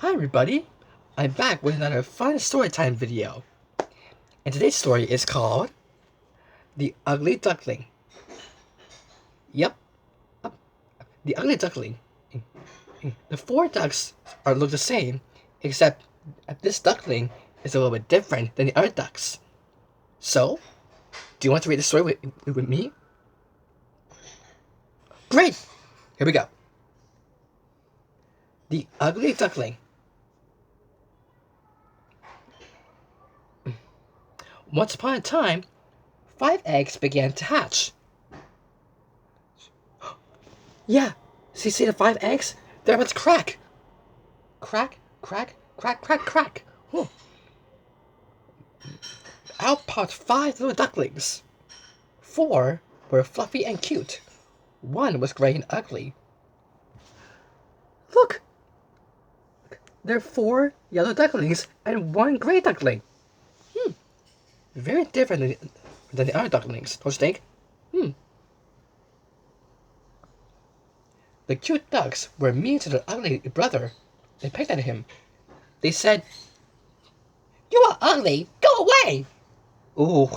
Hi everybody, I'm back with another fun storytime video. And today's story is called The Ugly Duckling. Yep, The Ugly Duckling. The four ducks look the same, except this duckling is a little bit different than the other ducks. So, do you want to read the story with me? Great! Here we go. The Ugly Duckling. Once upon a time, 5 eggs began to hatch. Yeah, see the 5 eggs? They're about to crack. Crack, crack, crack, crack, crack. Whoa. Out popped 5 little ducklings. 4 were fluffy and cute. 1 was gray and ugly. Look! There are 4 yellow ducklings and 1 gray duckling. Very different than the other ducklings, don't you think? The cute ducks were mean to their ugly brother. They picked at him. They said, "You are ugly! Go away!" Ooh,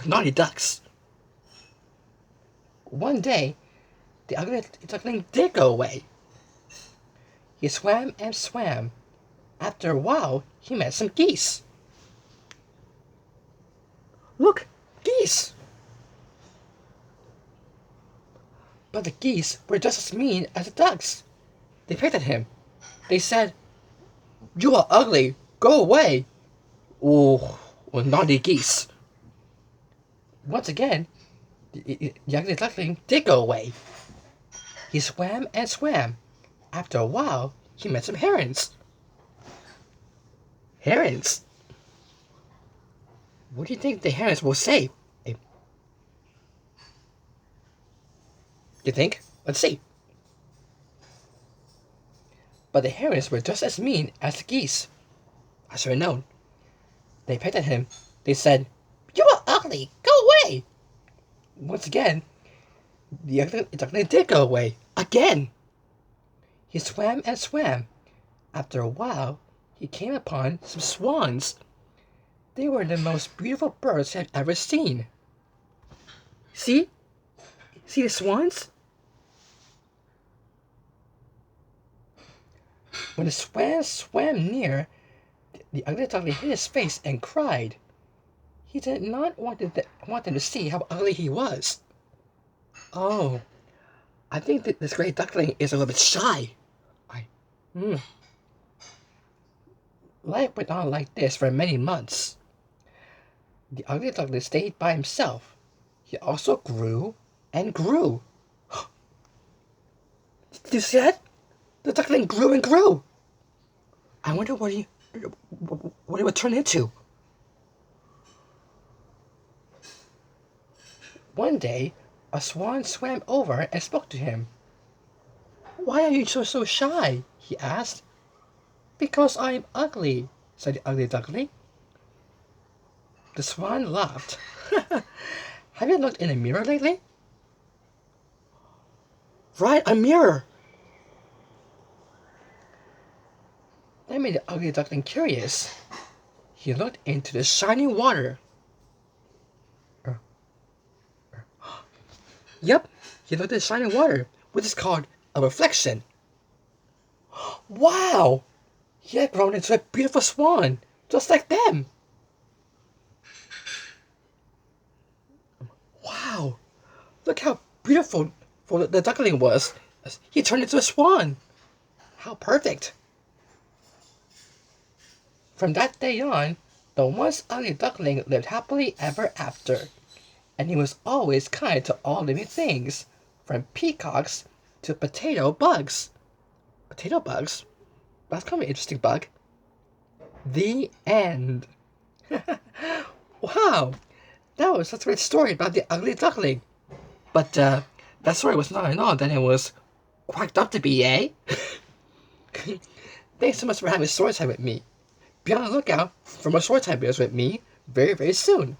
naughty ducks. One day, the ugly duckling did go away. He swam and swam. After a while, he met some geese. Look, geese! But the geese were just as mean as the ducks. They picked at him. They said, "You are ugly. Go away." Ooh, naughty geese. Once again, the ugly duckling did go away. He swam and swam. After a while, he met some herons. Herons? What do you think the herons will say? You think? Let's see. But the herons were just as mean as the geese. I should have known. They picked at him. They said, "You are ugly. Go away." Once again, the ugly duckling did go away. Again. He swam and swam. After a while, he came upon some swans. They were the most beautiful birds he had ever seen. See? See the swans? When the swans swam near, the ugly duckling hid his face and cried. He did not want them to see how ugly he was. Oh, I think that this great duckling is a little bit shy. Life went on like this for many months. The ugly duckling stayed by himself. He also grew and grew. Did you see that? The duckling grew and grew. I wonder what he would turn into. One day, a swan swam over and spoke to him. "Why are you so shy?" he asked. "Because I am ugly," said the ugly duckling. The swan laughed. Have you looked in a mirror lately? Right, a mirror. That made the ugly duckling curious. He looked into the shining water. Yep, he looked at the shining water, which is called a reflection. Wow! He had grown into a beautiful swan, just like them. Wow! Look how beautiful the duckling was. He turned into a swan. How perfect! From that day on, the once ugly duckling lived happily ever after, and he was always kind to all living things, from peacocks to potato bugs. Potato bugs? That's kind of an interesting bug. The end. Wow, that was such a great story about the ugly duckling. But that story was not at all that it was quacked up to be, eh? Thanks so much for having story time with me. Be on the lookout for more story time videos with me very, very soon.